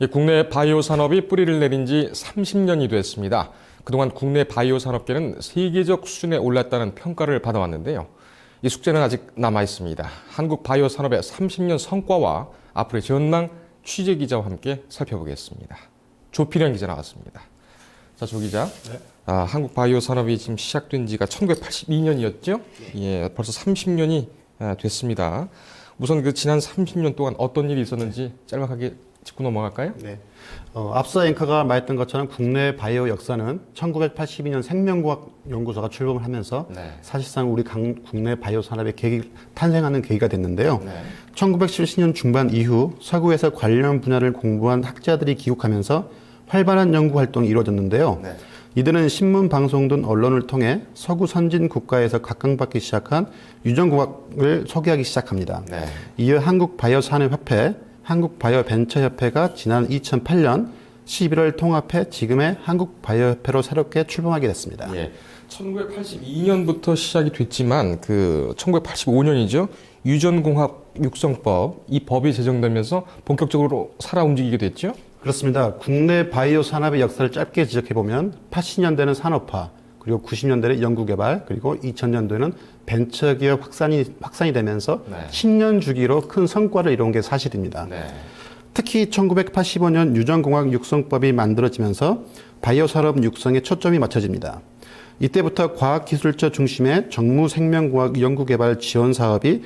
국내 바이오 산업이 뿌리를 내린 지 30년이 됐습니다. 그동안 국내 바이오 산업계는 세계적 수준에 올랐다는 평가를 받아왔는데요. 이 숙제는 아직 남아 있습니다. 한국 바이오 산업의 30년 성과와 앞으로의 전망 취재 기자와 함께 살펴보겠습니다. 조필현 기자 나왔습니다. 자, 조 기자. 네. 한국 바이오 산업이 지금 시작된 지가 1982년이었죠? 예, 벌써 30년이 됐습니다. 우선 그 지난 30년 동안 어떤 일이 있었는지 짤막하게 짚고 넘어갈까요? 네. 앞서 앵커가 말했던 것처럼 국내 바이오 역사는 1982년 생명과학 연구소가 출범을 하면서 네. 사실상 우리 국내 바이오 산업의 탄생하는 계기가 됐는데요. 네. 1970년 중반 이후 서구에서 관련 분야를 공부한 학자들이 귀국하면서 활발한 연구 활동이 이루어졌는데요. 네. 이들은 신문, 방송 등 언론을 통해 서구 선진 국가에서 각광받기 시작한 유전공학을 소개하기 시작합니다. 네. 이어 한국바이오산업협회, 한국바이오벤처협회가 지난 2008년 11월 통합해 지금의 한국바이오협회로 새롭게 출범하게 됐습니다. 예. 1982년부터 시작이 됐지만 1985년이죠. 유전공학 육성법, 이 법이 제정되면서 본격적으로 살아 움직이게 됐죠. 그렇습니다. 국내 바이오 산업의 역사를 짧게 지적해보면 80년대는 산업화, 그리고 90년대는 연구개발, 그리고 2000년도에는 벤처기업 확산이 되면서 네. 10년 주기로 큰 성과를 이룬 게 사실입니다. 네. 특히 1985년 유전공학 육성법이 만들어지면서 바이오 산업 육성에 초점이 맞춰집니다. 이때부터 과학기술처 중심의 정무생명공학 연구개발 지원 사업이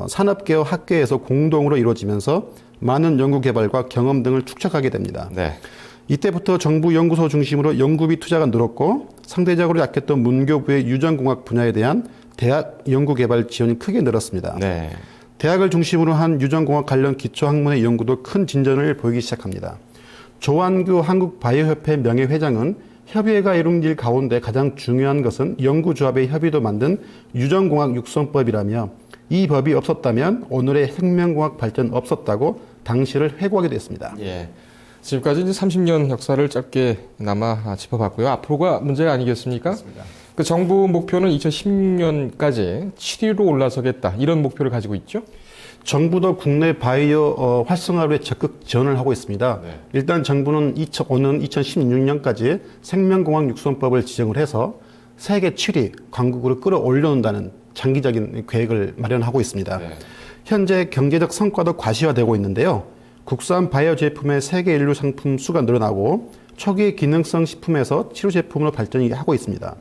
산업계와 학계에서 공동으로 이루어지면서 많은 연구개발과 경험 등을 축적하게 됩니다. 네. 이때부터 정부 연구소 중심으로 연구비 투자가 늘었고 상대적으로 약했던 문교부의 유전공학 분야에 대한 대학 연구개발 지원이 크게 늘었습니다. 네. 대학을 중심으로 한 유전공학 관련 기초학문의 연구도 큰 진전을 보이기 시작합니다. 조한규 한국바이오협회 명예회장은 협의회가 이룬 일 가운데 가장 중요한 것은 연구조합의 협의도 만든 유전공학 육성법이라며 이 법이 없었다면 오늘의 생명공학 발전 없었다고 당시를 회고하기도 했습니다. 예. 지금까지 이제 30년 역사를 짧게 나마 짚어봤고요. 앞으로가 문제가 아니겠습니까? 맞습니다. 그 정부 목표는 2016년까지 7위로 올라서겠다. 이런 목표를 가지고 있죠? 정부도 국내 바이오 활성화에 적극 지원을 하고 있습니다. 네. 일단 정부는 오는 2016년까지 생명공학 육성법을 지정을 해서 세계 7위 강국으로 끌어올려놓는다는 장기적인 계획을 마련하고 있습니다. 네. 현재 경제적 성과도 과시화되고 있는데요. 국산 바이오 제품의 세계 인류 상품 수가 늘어나고 초기 기능성 식품에서 치료 제품으로 발전이 하고 있습니다.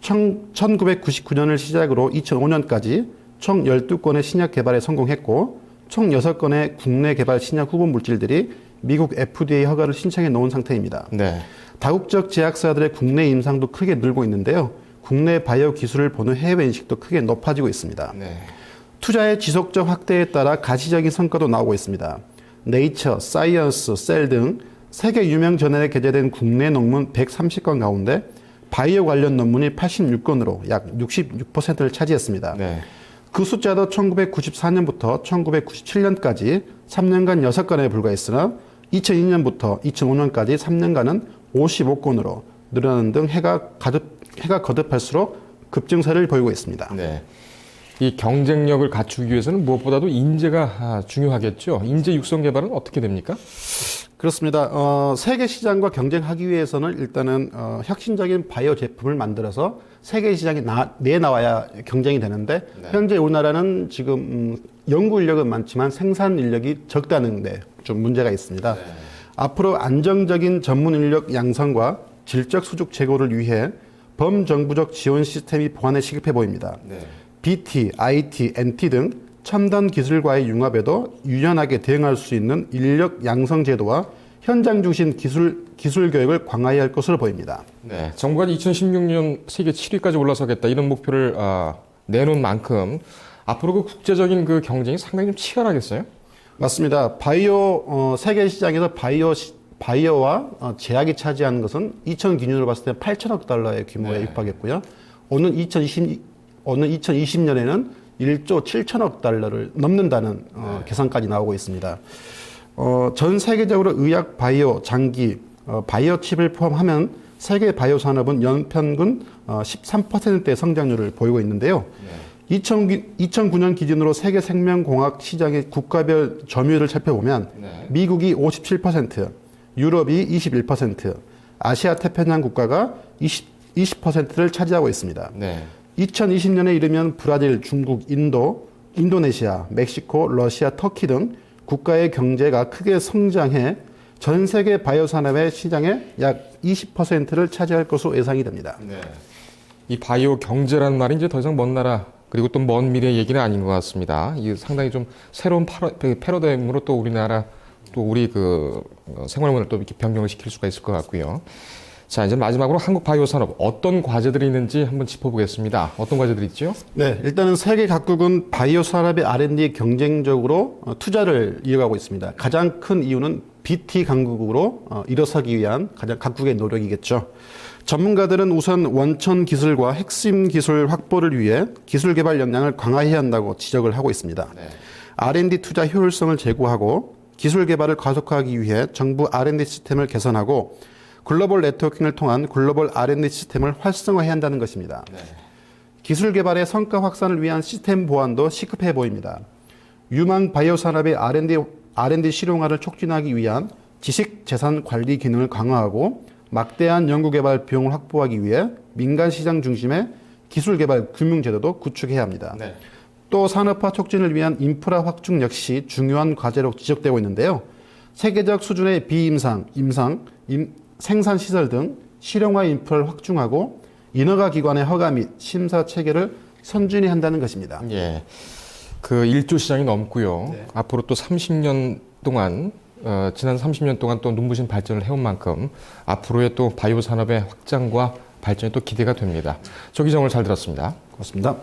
1999년을 시작으로 2005년까지 총 12건의 신약 개발에 성공했고 총 6건의 국내 개발 신약 후보 물질들이 미국 FDA 허가를 신청해 놓은 상태입니다. 네. 다국적 제약사들의 국내 임상도 크게 늘고 있는데요. 국내 바이오 기술을 보는 해외 인식도 크게 높아지고 있습니다. 네. 투자의 지속적 확대에 따라 가시적인 성과도 나오고 있습니다. 네이처, 사이언스, 셀 등 세계 유명 저널에 게재된 국내 논문 130건 가운데 바이오 관련 논문이 86건으로 약 66%를 차지했습니다. 네. 그 숫자도 1994년부터 1997년까지 3년간 6건에 불과했으나 2002년부터 2005년까지 3년간은 55건으로 늘어나는 등 해가 거듭할수록 급증세를 보이고 있습니다. 네. 이 경쟁력을 갖추기 위해서는 무엇보다도 인재가 중요하겠죠. 인재 육성 개발은 어떻게 됩니까? 그렇습니다. 세계 시장과 경쟁하기 위해서는 일단은 혁신적인 바이오 제품을 만들어서 세계 시장에 내나와야 경쟁이 되는데 네. 현재 우리나라는 지금 연구 인력은 많지만 생산 인력이 적다는 데 좀 문제가 있습니다. 네. 앞으로 안정적인 전문 인력 양성과 질적 수juk 제고를 위해 범정부적 지원 시스템이 보완에 시급해 보입니다. 네. BT, IT, NT 등 첨단 기술과의 융합에도 유연하게 대응할 수 있는 인력 양성 제도와 현장 중심 기술 교육을 강화해야 할 것으로 보입니다. 네. 정부가 2016년 세계 7위까지 올라서겠다 이런 목표를 내놓은 만큼 앞으로 그 국제적인 그 경쟁이 상당히 좀 치열하겠어요? 맞습니다. 바이오 세계 시장에서 바이오와 제약이 차지하는 것은 2000 기준으로 봤을 때 8천억 달러의 규모에 네. 육박했고요. 오는 2020년에는 1조 7천억 달러를 넘는다는 계산까지 나오고 있습니다. 전 세계적으로 의약, 바이오, 장기, 바이오 칩을 포함하면 세계 바이오 산업은 연평균 13%의 성장률을 보이고 있는데요. 네. 2009년 기준으로 세계 생명공학 시장의 국가별 점유율을 살펴보면 네. 미국이 57%, 유럽이 21%, 아시아 태평양 국가가 20%를 차지하고 있습니다. 네. 2020년에 이르면 브라질, 중국, 인도, 인도네시아, 멕시코, 러시아, 터키 등 국가의 경제가 크게 성장해 전 세계 바이오 산업의 시장의 약 20%를 차지할 것으로 예상이 됩니다. 네. 이 바이오 경제라는 말이 이제 더 이상 먼 나라 그리고 또 먼 미래 얘기는 아닌 것 같습니다. 이게 상당히 좀 새로운 패러다임으로 또 우리나라 또 우리 그 생활문을 또 이렇게 변경을 시킬 수가 있을 것 같고요. 자, 이제 마지막으로 한국 바이오 산업 어떤 과제들이 있는지 한번 짚어보겠습니다. 어떤 과제들이 있죠? 네, 일단은 세계 각국은 바이오 산업의 R&D에 경쟁적으로 투자를 이어가고 있습니다. 가장 큰 이유는 BT 강국으로 일어서기 위한 가장 각국의 노력이겠죠. 전문가들은 우선 원천 기술과 핵심 기술 확보를 위해 기술 개발 역량을 강화해야 한다고 지적을 하고 있습니다. 네. R&D 투자 효율성을 제고하고 기술 개발을 가속화하기 위해 정부 R&D 시스템을 개선하고 글로벌 네트워킹을 통한 글로벌 R&D 시스템을 활성화해야 한다는 것입니다. 네. 기술 개발의 성과 확산을 위한 시스템 보완도 시급해 보입니다. 유망 바이오 산업의 R&D 실용화를 촉진하기 위한 지식 재산 관리 기능을 강화하고 막대한 연구개발 비용을 확보하기 위해 민간 시장 중심의 기술개발 금융제도도 구축해야 합니다. 네. 또 산업화 촉진을 위한 인프라 확충 역시 중요한 과제로 지적되고 있는데요. 세계적 수준의 비임상, 생산 시설 등 실용화 인프라를 확충하고 인허가 기관의 허가 및 심사 체계를 선준히 한다는 것입니다. 예. 그 1조 시장이 넘고요. 네. 앞으로 또 30년 동안 지난 30년 동안 또 눈부신 발전을 해온 만큼 앞으로의 또 바이오 산업의 확장과 발전이 또 기대가 됩니다. 조 기자 오늘 잘 들었습니다. 고맙습니다.